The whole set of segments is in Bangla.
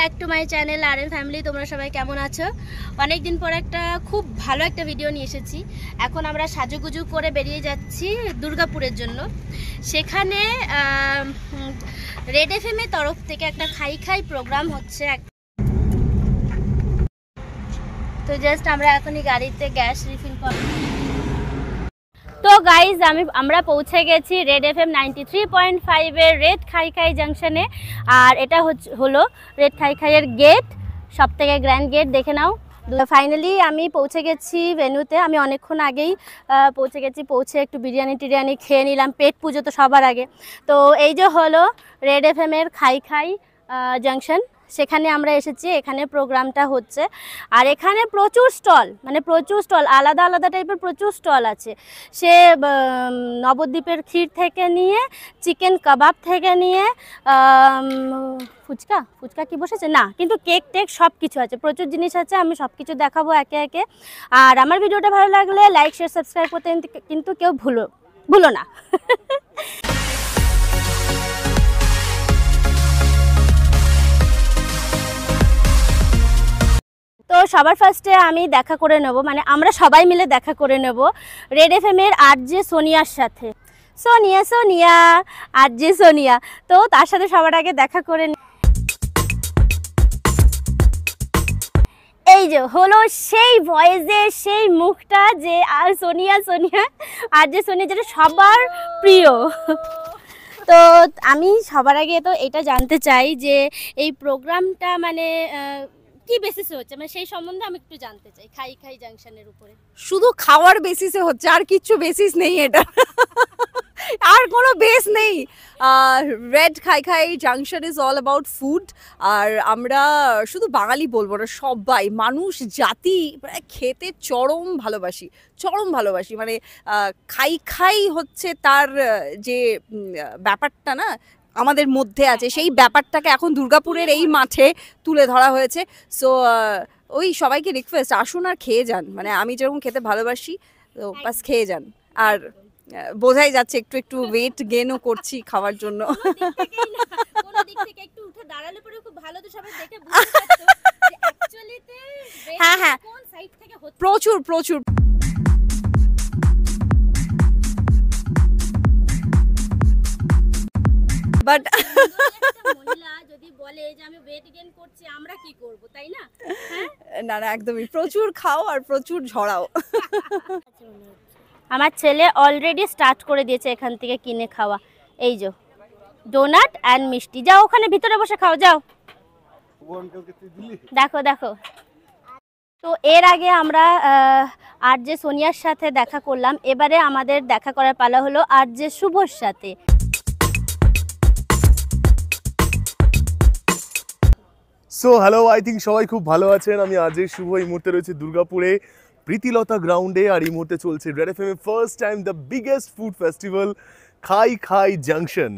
Back to my channel R M family. তোমরা সবাই কেমন আছো? অনেক দিন পর একটা খুব ভালো একটা ভিডিও নিয়ে এসেছি। এখন আমরা সাজুগুজু করে বেরিয়ে যাচ্ছি দুর্গাপুরের জন্য। সেখানে রেড এফএম এর তরফ থেকে একটা খাই খাই প্রোগ্রাম হচ্ছে। তো জাস্ট আমরা এখনই গাড়িতে গ্যাস রিফিল করব। তো গাইজ আমরা পৌঁছে গেছি রেড এফএম 93.5 এর রেড খাই খাই জাংশনে। আর এটা হলো রেড খাই খাইয়ের গেট, সব থেকে গ্র্যান্ড গেট, দেখে নাও। ফাইনালি আমি পৌঁছে গেছি ভেন্যুতে। আমি অনেকক্ষণ আগেই পৌঁছে একটু বিরিয়ানি খেয়ে নিলাম, পেট পুজো তো সবার আগে। তো এই যে হলো রেড এফএম এর খাই খাই জাংশন, সেখানে আমরা এসেছি। এখানে প্রোগ্রামটা হচ্ছে আর এখানে প্রচুর স্টল, আলাদা আলাদা টাইপের প্রচুর স্টল আছে। সে নবদ্বীপের ক্ষীর থেকে নিয়ে, চিকেন কাবাব থেকে নিয়ে, ফুচকা কি বসেছে না, কিন্তু কেক টেক সব কিছু আছে, প্রচুর জিনিস আছে। আমি সব কিছু দেখাবো একে একে। আর আমার ভিডিওটা ভালো লাগলে লাইক শেয়ার সাবস্ক্রাইব করতে কিন্তু কেউ ভুলো না। তো সবার ফার্স্টে আমি দেখা করে নেব, মানে আমরা সবাই মিলে দেখা করে নেব রেড এফএম এর আরজে সোনিয়ার সাথে। সোনিয়া আরজে সোনিয়া। তো তার সাথে সবার আগে দেখা করে এই যে হলো সেই ভয়েসে সেই মুখটা, যে আর সোনিয়া আরজে সোনিয়া, যেটা সবার প্রিয়। তো আমি সবার আগে তো এটা জানতে চাই যে এই প্রোগ্রামটা মানে কি বেসিসে হচ্ছে, মানে সেই সম্বন্ধে আমি একটু জানতে চাই। খাই খাই জাংশনের উপরে শুধু খাওয়ার বেসিসে হচ্ছে, আর কিচ্ছু বেসিস নেই এটা, আর কোনো বেস নেই। Red Khai Khai junction is all about food. আর আমরা শুধু বাঙালি বলবো না, সবাই মানুষ জাতি খেতে চরম ভালোবাসি। মানে খাই খাই হচ্ছে তার যে ব্যাপারটা না আমাদের মধ্যে আছে, সেই ব্যাপারটাকে এখন দুর্গাপুরের এই মাঠে তুলে ধরা হয়েছে। সো ওই সবাইকে রিকোয়েস্ট, আসুন আর খেয়ে যান। মানে আমি যেরকম খেতে ভালোবাসি, তো বাস খেয়ে যান। আর বোঝাই যাচ্ছে একটু একটু ওয়েট গেইনও করছি খাওয়ার জন্য। হ্যাঁ, প্রচুর বাট মহিলা যদি বলে যে আমি ওয়েট গেইন করছি, আমরা কি করব, তাই না? না একদমই, প্রচুর খাও আর প্রচুর ঝরাও। আমার ছেলে অলরেডি স্টার্ট করে দিয়েছে এখান থেকে কিনে খাওয়া। এই যে ডোনাট অ্যান্ড মিষ্টি, যাও ওখানে ভিতরে বসে খাও, যাও। দেখো। তো এর আগে আমরা আরজে সোনিয়ার সাথে দেখা করলাম, এবারে আমাদের দেখা করার পালা হলো আরজে শুভর সাথে। সো হ্যালো, আই থিঙ্ক সবাই খুব ভালো আছেন। আমি আজকে শুভ, এই মুহূর্তে রয়েছে দুর্গাপুরে প্রীতিলতা গ্রাউন্ডে। আর এই মুহূর্তে চলছে রেড এফএম এর first time the biggest food festival খাই খাই জাংশন।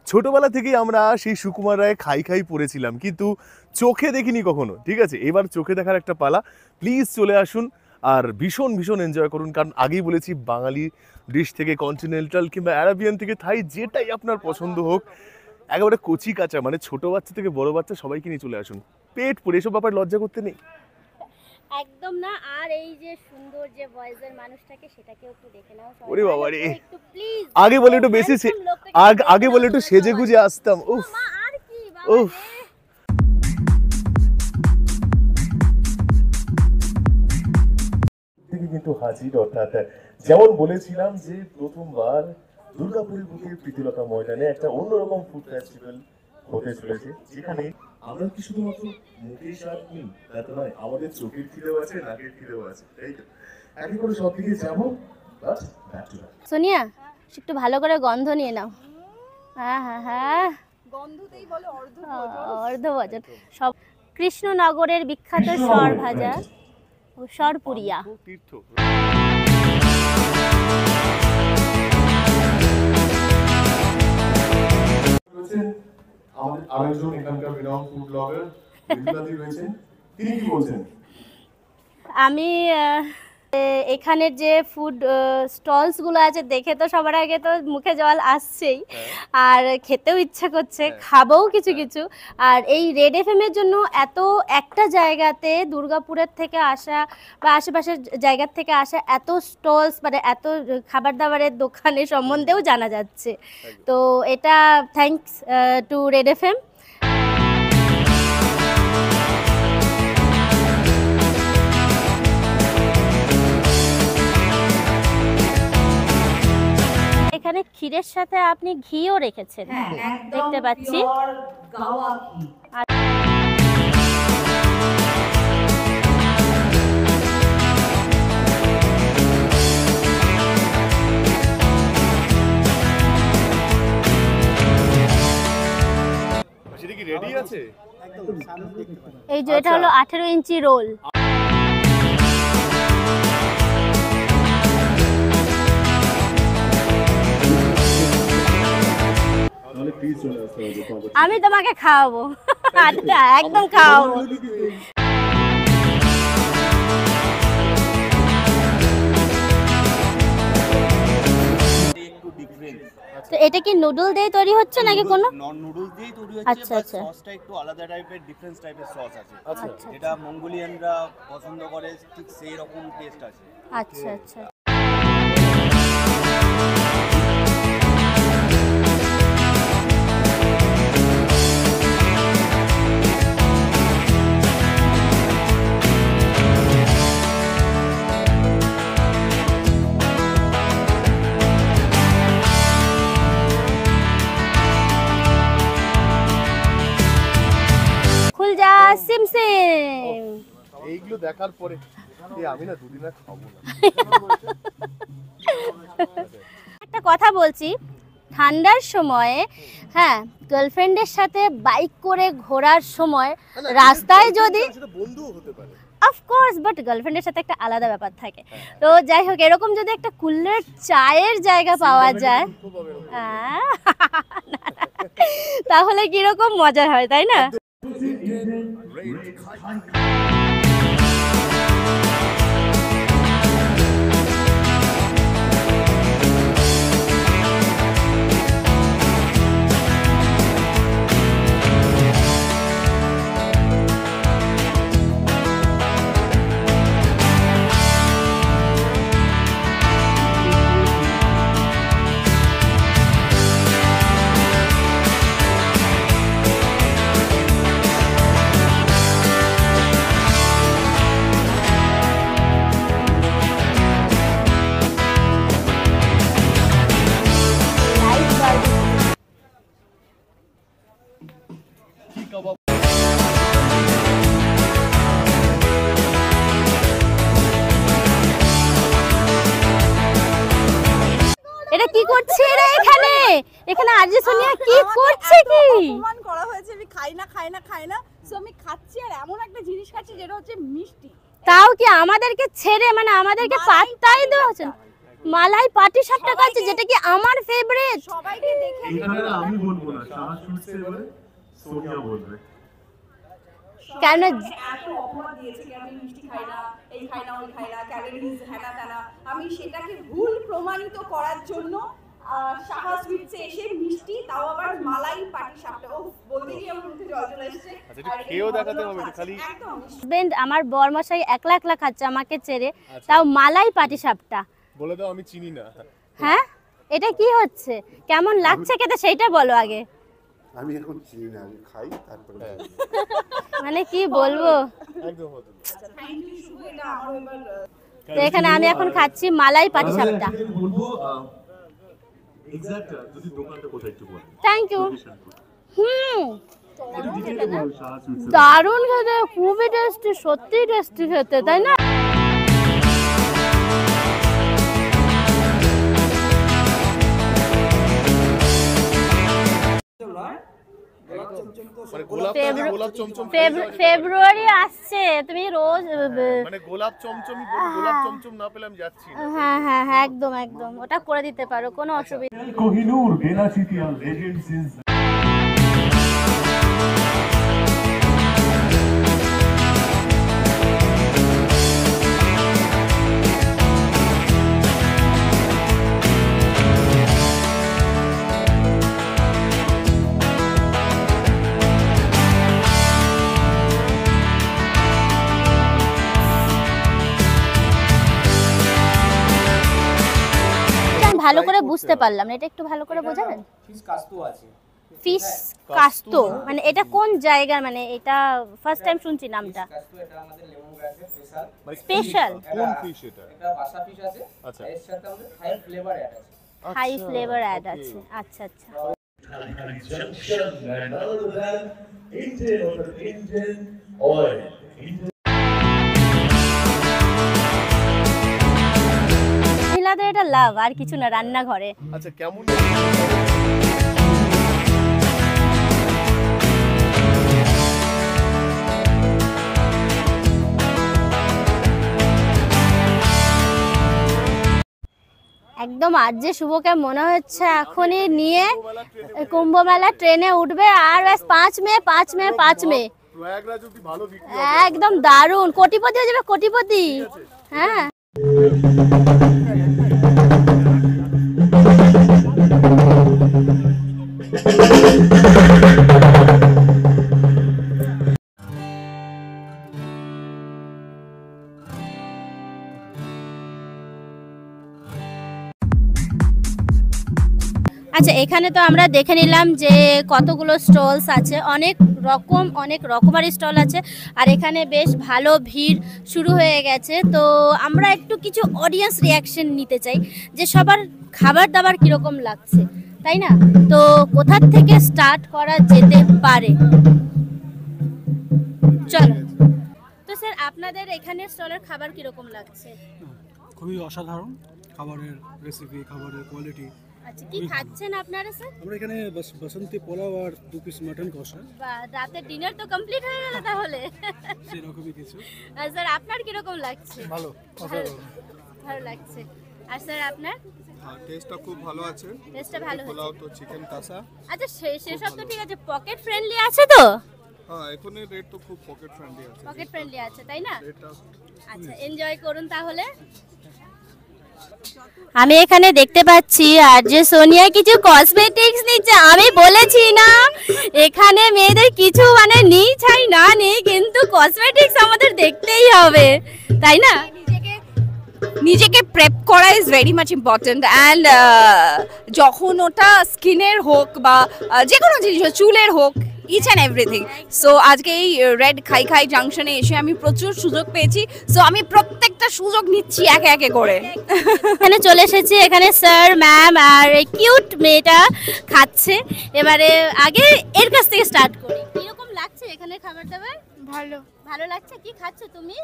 ছোটবেলা থেকেই আমরা সেই সুকুমার রায় খাই খাই পড়েছিলাম, কিন্তু চোখে দেখিনি কখনো। ঠিক আছে, এবার চোখে দেখার একটা পালা। প্লিজ চলে আসুন আর ভীষণ এনজয় করুন। কারণ আগেই বলেছি, বাঙালি ডিশ থেকে কন্টিনেন্টাল কিংবা অ্যারাবিয়ান থেকে থাই, যেটাই আপনার পছন্দ হোক, একেবারে কচি কাঁচা, মানে ছোট বাচ্চা থেকে বড় বাচ্চা সবাইকে নিয়ে চলে আসুন। পেট পুরে, এসব ব্যাপারে লজ্জা করতে নেই, একদম না। আর এই যে সুন্দর যে ভয়েসের মানুষটাকে, সেটাকে একটু দেখে নাও। ওরে বাবা রে, একটু প্লিজ আগে বলে একটু বেশি, আগে বলে একটু সেজে গুজে আসতাম। উফ আর কি উফ। কিন্তু হাজির, অর্থাৎ যেমন বলেছিলাম যে প্রথমবার দুর্গাপুরের বুকে প্রীতিলতা ময়দানে একটা অন্যরকম ফুড ফেস্টিভ্যাল হতে চলেছে, যেখানে আমরা কি শুধুমাত্র মুখের স্বাদ নিই তা তো নয়, আমাদের চোখের খিদেও আছে, নাকের খিদেও আছে, তাই তো? একই করে সব দিকে যাবো। সোনিয়া, একটু ভালো করে গন্ধ নিয়ে নাও। হ্যাঁ, গন্ধতেই বলে অর্ধভজন। সব কৃষ্ণনগরের বিখ্যাত সর ভাজা ও সরপুরিয়া। তীর্থ আমাদের আরেকজন এখানকার রিনাউন্ড ফুড ব্লগার রয়েছেন, তিনি কি বলছেন? আমি এখানের যে ফুড স্টলসগুলো আছে দেখে তো সবার আগে তো মুখে জল আসছেই, আর খেতেও ইচ্ছা করছে, খাবও কিছু কিছু। আর এই রেড এফএম এর জন্য এত একটা জায়গাতে দুর্গাপুরের থেকে আসা বা আশেপাশের জায়গার থেকে আসা এত স্টলস, মানে এত খাবার দাবারের দোকানের সম্বন্ধেও জানা যাচ্ছে। তো এটা থ্যাঙ্কস টু রেড এফএম। এখানে ক্ষীরের সাথে আপনি ঘিও রেখেছেন, দেখতে পাচ্ছি। সেটা কি রেডি আছে? এই যে এটা হলো 18 ইঞ্চি রোল। আমি তোমাকে খাওয়াবো, আচ্ছা একদম খাওয়াবো। তো এটা কি নুডল দিয়ে তৈরি হচ্ছে নাকি কোনো? নন নুডলস দিয়েই তৈরি হচ্ছে। আচ্ছা আচ্ছা, সসটা একটু আলাদা টাইপের, ডিফারেন্ট টাইপের সস আছে। আচ্ছা যেটা মঙ্গোলিয়ানরা পছন্দ করে, ঠিক সেই রকম টেস্ট আছে। আচ্ছা আচ্ছা। খুল যা সিম সিম। এইগুলো দেখার পরে আমি না দুদিন আর খাবো না। একটা কথা বলছি, ঠান্ডার সময়ে হ্যাঁ গার্লফ্রেন্ডের সাথে বাইক করে ঘোরার সময় রাস্তায় যদি, সেটা বন্ধুও হতে পারে অফকোর্স, বাট গার্লফ্রেন্ডের সাথে একটা আলাদা ব্যাপার থাকে। তো যাই হোক, এরকম যদি একটা কুল্লের চায়ের জায়গা পাওয়া যায় তাহলে কিরকম মজা হয়, তাই না? এটা কি করছে রে এখানে? এখানে আরজে সোনিয়া কি করছে? কি অপমান করা হয়েছে, আমি খাই না, সো আমি খাচ্ছি, আর এমন একটা জিনিস খাচ্ছি যেটা হচ্ছে মিষ্টি। তাও কি আমাদেরকে ছেড়ে, মানে আমাদেরকে পাত্তাই দেওয়া হচ্ছে না। মালাই পাটি সাপটা খাচ্ছে, যেটা কি আমার ফেভারিট। সবাইকে দেখে এখানে আমি বলবো না, সাহস উঠছে এবারে সোনিয়া বলবে। কেন এত অপমান দিয়েছে কি আমি মিষ্টি খাই না, এই খাই না, ওই খাই না, ক্যালোরিজ হ্যানা ত্যানা, আমি সেটাকে ভুল প্রমাণিত করার জন্য সাহা সুইটসে এসে মিষ্টি, তাও আবার মালাই পাটি সাপটা, ও বলতে গিয়ে আমার মুখে জল চলে এসেছে। আচ্ছা এটা খেয়েও দেখাতে হবে তো, খালি একদম হাজবেন্ড আমার বরমশাই একলা একলা খাচ্ছে আমাকে ছেড়ে, তাও মালাই পাটি সাপটা। বলে দাও আমি চিনি না। হ্যাঁ এটা কি হচ্ছে, কেমন লাগছে খেতে সেইটা বলো আগে। আমি এখন চিনি না, আমি খাই তারপরে মানে কি বলবো। একদম হতো। থ্যাংক ইউ শুভ, এটা আমার এবার তো এখানে আমি এখন খাচ্ছি মালাই পাটি সাপটা। বলবো এক্সাক্ট যদি দোকানটা কোথায় একটু বল। Thank you. সাহস উঠছে। দারুণ খেতে, খুবই টেস্টি, সত্যি টেস্টি খেতে, তাই না? মানে গোলাপ চমচম ফেব্রুয়ারি আসছে, তুমি রোজ মানে গোলাপ চমচমই বলি, গোলাপ চমচম না পেলে আমি যাচ্ছি না। হ্যাঁ হ্যাঁ হ্যাঁ একদম একদম, ওটা করে দিতে পারো, কোনো অসুবিধা। কোহিনূর বেনাচিতিয়া লেজেন্ড সিন্স ভালো fry করে করতে বুঝতে হয়। পারলাম না, এটা একটু ভালো করে বোঝাবেন? ফিশ কাস্তু আছে। ফিশ কাস্তো মানে এটা কোন জায়গার, মানে এটা ফার্স্ট টাইম শুনছি নামটা। কাস্তু এটা আমাদের লেমন গ্রাসের স্পেশাল। মানে স্পেশাল কোন ফিশ এটা? এটা বাসা ফিশ আছে। আচ্ছা। এর সাথে আমাদের হাই ফ্লেভার অ্যাড আছে। হাই আচ্ছা, ফ্লেভার অ্যাড okay. আছে। আচ্ছা আচ্ছা। Junction and other than Indian or the Indian oil. মহিলাদের এটা লাভ, আর কিছু না, রান্নাঘরে। আচ্ছা কেমন একদম আজ যে শুভকে মনে হচ্ছে এখনই নিয়ে কুম্ভমেলা ট্রেনে উঠবে, আর ব্যাস 5 মে 5 মে 5 মে প্রয়াগরাজ অব্দি ভালো বিক্রি একদম দারুণ, কোটিপতি হয়ে যাবে, কোটিপতি। হ্যাঁ আচ্ছা, এখানে তো আমরা দেখে নিলাম যে কতগুলো স্টলস আছে, অনেক রকমারি স্টল আছে, আর এখানে বেশ ভালো ভিড় শুরু হয়ে গেছে। তো আমরা একটু কিছু অডিয়েন্স রিয়াকশন নিতে চাই যে সবার খাবার দাবার কীরকম লাগছে, তাই না? তো কোথা থেকে স্টার্ট করা যেতে পারে, চলো। তো স্যার, আপনাদের এখানে স্টলের খাবার কীরকম লাগছে? খুবই অসাধারণ খাবারের রেসিপি, খাবারের কোয়ালিটি। আচ্ছা, কি খাচ্ছেন আপনারা স্যার? আমরা এখানে বাসন্তী পোলাও আর 2 পিস মাটন কষা, বা রাতের ডিনার তো কমপ্লিট হয়ে গেল তাহলে। সেরকমই কিছু। আর স্যার আপনার কিরকম লাগছে? ভালো, অসাধারণ। ভালো লাগছে। আর স্যার আপনার? হ্যাঁ, টেস্টটা খুব ভালো আছে। টেস্টটা ভালো পোলাও হয়েছে। তো চিকেন কাঁচা। আচ্ছা, সেসব তো ঠিক আছে, পকেট ফ্রেন্ডলি আছে তো? হ্যাঁ, এখনের রেট তো খুব পকেট ফ্রেন্ডলি আছে। পকেট ফ্রেন্ডলি আছে, তাই না? এটা আচ্ছা, এনজয় করুন তাহলে। আমি এখানে দেখতে পাচ্ছি আর যে সোনিয়া কিছু কসমেটিক্স নিচ্ছে। আমি বলেছি না এখানে মেয়েদের কিছু মানে নেই চাই না নেই, কিন্তু কসমেটিক্স আমাদের দেখতেই হবে, তাই না? নিজেকে প্রেপ করা is very much important, and যখন ওটা স্কিনের হোক বা যে কোনো জিনিস, চুলের হোক, ইচ অ্যান্ড এভরিথিং। সো আজকে এই রেড খাই খাই জাংশনে এসে আমি প্রচুর সুযোগ পেয়েছি, সো আমি প্রত্যেকটা সুযোগ নিচ্ছি একে একে করে। এখানে চলে এসেছি, এখানে স্যার ম্যাম আর এই কিউট মেয়েটা খাচ্ছে। এবারে আগে এর কাছ থেকে স্টার্ট করি, কিরকম লাগছে এখানে খাবার দাবার? ভালো। ভালো লাগছে। কি খাচ্ছ তুমি?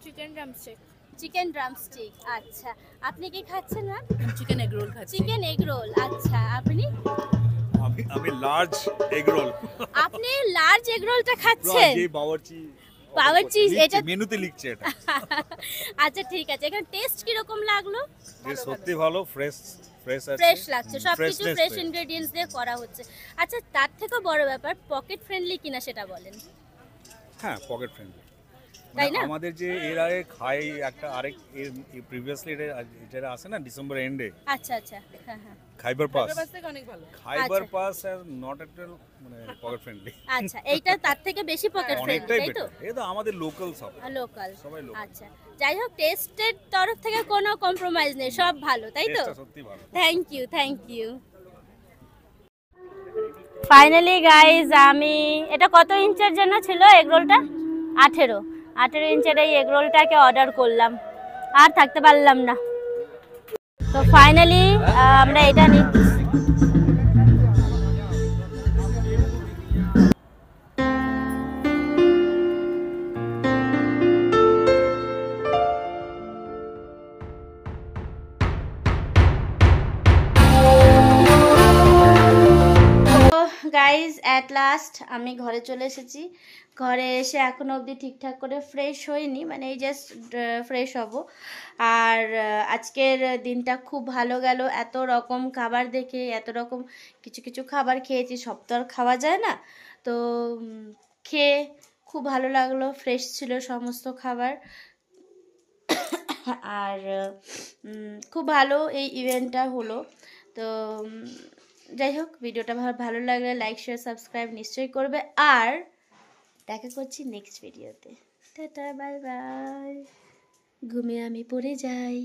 Chicken drumstick. Chicken drumstick. আচ্ছা, আপনি কি খাচ্ছেন ম্যাম? চিকেন এগ রোল খাচ্ছি। Chicken egg roll. আচ্ছা, আপনি? আমি লার্জ এগ রোল। আপনি লার্জ এগ রোলটা খাচ্ছেন? যে বাওয়ার্চি এটা মেনুতে লিখছে এটা। আচ্ছা ঠিক আছে, এখানে টেস্ট কি রকম লাগলো? সত্যি ভালো, ফ্রেশ আছে। ফ্রেশ লাগছে, সবকিছু Freshness ফ্রেশ fresh। ইনগ্রেডিয়েন্টস দিয়ে করা হচ্ছে। আচ্ছা, তার থেকেও বড় ব্যাপার পকেট ফ্রেন্ডলি কিনা সেটা বলেন। হ্যাঁ, পকেট ফ্রেন্ডলি। তাই না? আমাদের যে এর আগে খাই একটা আরেক প্রিভিয়াসলি এটা আছে না ডিসেম্বর এন্ডে, আচ্ছা আচ্ছা, হ্যাঁ হ্যাঁ, খাইবার পাস। অনেক ভালো। খাইবার আচ্ছা। পাস আর নট এট মানে পকেট ফ্রেন্ডলি। আচ্ছা, এইটা তার থেকে বেশি পকেট ফ্রেন্ডলি, অনেকটাই তাই তো? বেটার। এটা আমাদের লোকাল সব। লোকাল। সবাই local। আচ্ছা, যাই হোক, টেস্টের তরফ থেকে কোনো কম্প্রোমাইজ নেই, সব ভালো, তাই তো? টেস্টটা সত্যি ভালো। Thank you. ফাইনালি গাইজ, আমি এটা কত ইঞ্চের জন্য ছিল এগরোলটা? 18 ইঞ্চের এই এগরোলটাকে অর্ডার করলাম, আর থাকতে পারলাম না। তো ফাইনালি আমরা এটা নিচ্ছি। গাইজ, অ্যাট লাস্ট আমি ঘরে চলে এসেছি। ঘরে এসে এখনও অবধি ঠিকঠাক করে ফ্রেশ হইনি, মানে এই জাস্ট ফ্রেশ হব। আর আজকের দিনটা খুব ভালো গেল, এত রকম খাবার দেখে, এত রকম কিছু খাবার খেয়েছি, সব তো আর খাওয়া যায় না। তো খেয়ে খুব ভালো লাগলো, ফ্রেশ ছিল সমস্ত খাবার। আর খুব ভালো এই ইভেন্টটা হলো। তো যাই হোক, ভিডিওটা ভালো লাগলে লাইক শেয়ার সাবস্ক্রাইব নিশ্চয়ই করবে, আর দেখা করছি নেক্সট ভিডিওতে। Tata, bye bye. ঘুমিয়ে আমি পড়ে যাই।